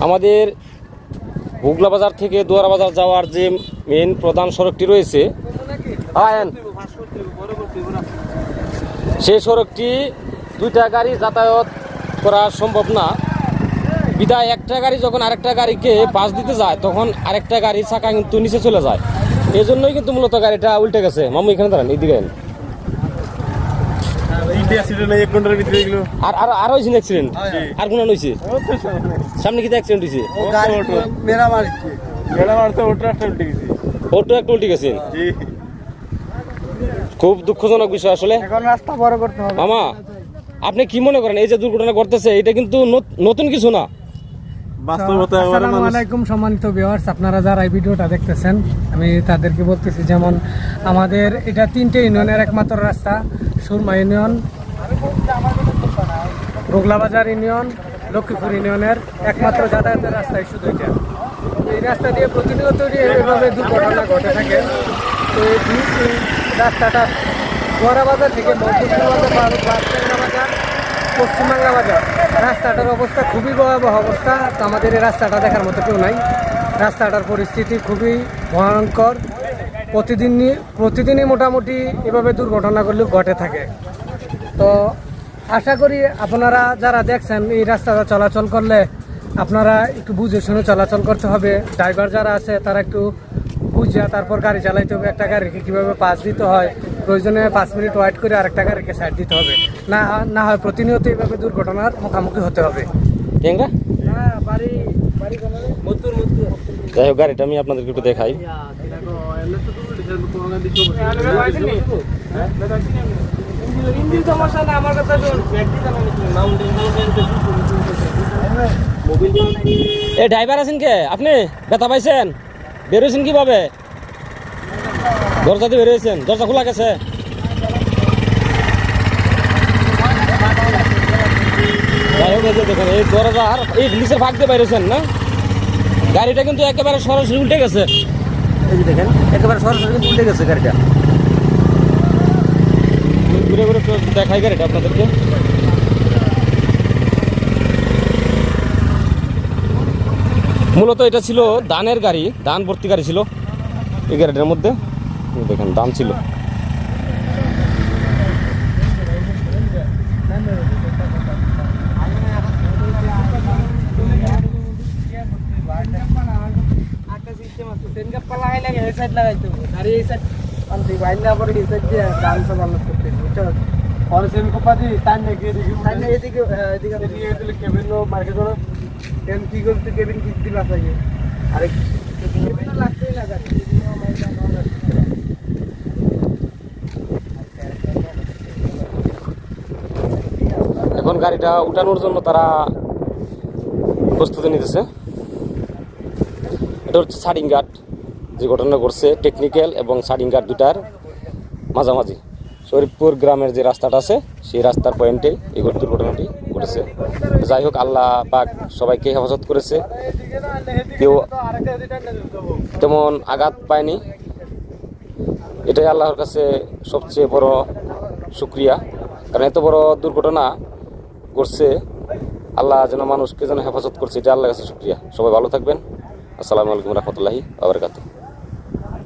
আমাদের বুগলা বাজার থেকে দুয়ারা বাজার যাওয়ার যে মেন প্রধান সড়কটি রয়েছে, সেই সড়কটি দুইটা গাড়ি যাতায়াত করা সম্ভব না। বিদায় একটা গাড়ি যখন আরেকটা গাড়িকে পাশ দিতে যায় তখন আরেকটা গাড়ির চাকা কিন্তু নিচে চলে যায়। এই জন্যই কিন্তু মূলত গাড়িটা উল্টে গেছে। মামু এখানে দাঁড়ান, এইদিকে আর হয়েছে অ্যাক্সিডেন্ট? আর কোন হয়েছে? সামনে কি অ্যাক্সিডেন্ট হয়েছে? অটো একটা উল্টে গেছে। খুব দুঃখজনক বিষয় আসলে। মামা, আপনি কি মনে করেন এই যে দুর্ঘটনা ঘটতেছে এটা কিন্তু নতুন কিছু না? আসসালামু আলাইকুম সম্মানিত ভিউয়ার্স, আপনারা যারা এই ভিডিওটা দেখতেছেন আমি তাদেরকে বলতেছি, যেমন আমাদের এটা 3টে ইউনিয়নের একমাত্র রাস্তা, সুরমা ইউনিয়ন, রোগলাবাজার ইউনিয়ন, লক্ষ্মীপুর ইউনিয়নের একমাত্র যাতায়াতের রাস্তায় শুধু এটা। এই রাস্তা দিয়ে প্রতিনিয়ত এভাবে দুর্ঘটনা ঘটে থাকে। তো এই রাস্তাটা দুয়ারা বাজার থেকে বাজার, পশ্চিমবাংলা বাজার, রাস্তাটার অবস্থা খুবই ভয়াবহ অবস্থা। তো আমাদের এই রাস্তাটা দেখার মতো কেউ নাই। রাস্তাটার পরিস্থিতি খুবই ভয়ঙ্কর। প্রতিদিনই মোটামুটি এভাবে দুর্ঘটনাগুলো ঘটে থাকে। তো আশা করি আপনারা যারা দেখছেন এই রাস্তাটা চলাচল করলে আপনারা একটু বুঝে শুনে চলাচল করতে হবে। ড্রাইভার যারা আছে তারা একটু বুঝে তারপর গাড়ি চালাইতে হবে। একটা গাড়িকে কীভাবে পাস দিতে হয়, প্রয়োজনে 5 মিনিট ওয়েট করে আরেকটা গাড়িকে সাইড দিতে হবে। না হয় প্রতিনিয়ত এইভাবে দুর্ঘটনার মুখোমুখি হতে হবে। যাই হোক, গাড়িটা আমি আপনাদেরকে একটু দেখাই। এই ড্রাইভার আছেন কে আপনি? ব্যথা পাইছেন? বেরোয়েছেন কিভাবে? দরজা দিয়ে বেরোয়েছেন? দরজা খোলা গেছে? যাই হোক, দেখুন এই দরজার এই নিচের ভাগ দিয়ে বেরোছেন না, গাড়িটা কিন্তু একেবারে সরাসরি উল্টে গেছে। এই যে দেখেন, একেবারে সরাসরি কিন্তু উল্টে গেছে গাড়িটা। ঘুরে ঘুরে দেখাই গাড়িটা আপনাদেরকে। মূলত এটা ছিল ধানের গাড়ি, ধান ভর্তি গাড়ি ছিল এই গাড়িটার মধ্যে। দেখেন দাম ছিল। এখন গাড়িটা উঠানোর জন্য তারা প্রস্তুতি নিতেছে। এটা হচ্ছে সাডিং গার্ড, যে ঘটনা ঘটছে টেকনিক্যাল এবং সাডিং গার্ড দুটার মাঝামাঝি শরীফপুর গ্রামের যে রাস্তাটা আছে সেই রাস্তার পয়েন্টে এই দুর্ঘটনাটি ঘটেছে। যাই হোক, আল্লাহ পাক সবাইকে হেফাজত করেছে, কেউ তেমন আঘাত পায়নি। এটাই আল্লাহর কাছে সবচেয়ে বড় শুকরিয়া, কারণ এত বড় দুর্ঘটনা ঘটছে, আল্লাহ যেন মানুষকে যেন হেফাজত করছে, এটা আল্লাহর কাছে শুকরিয়া। সবাই ভালো থাকবেন। আসসালামু আলাইকুম রহমতুল্লাহি ওয়া বারাকাতুহু।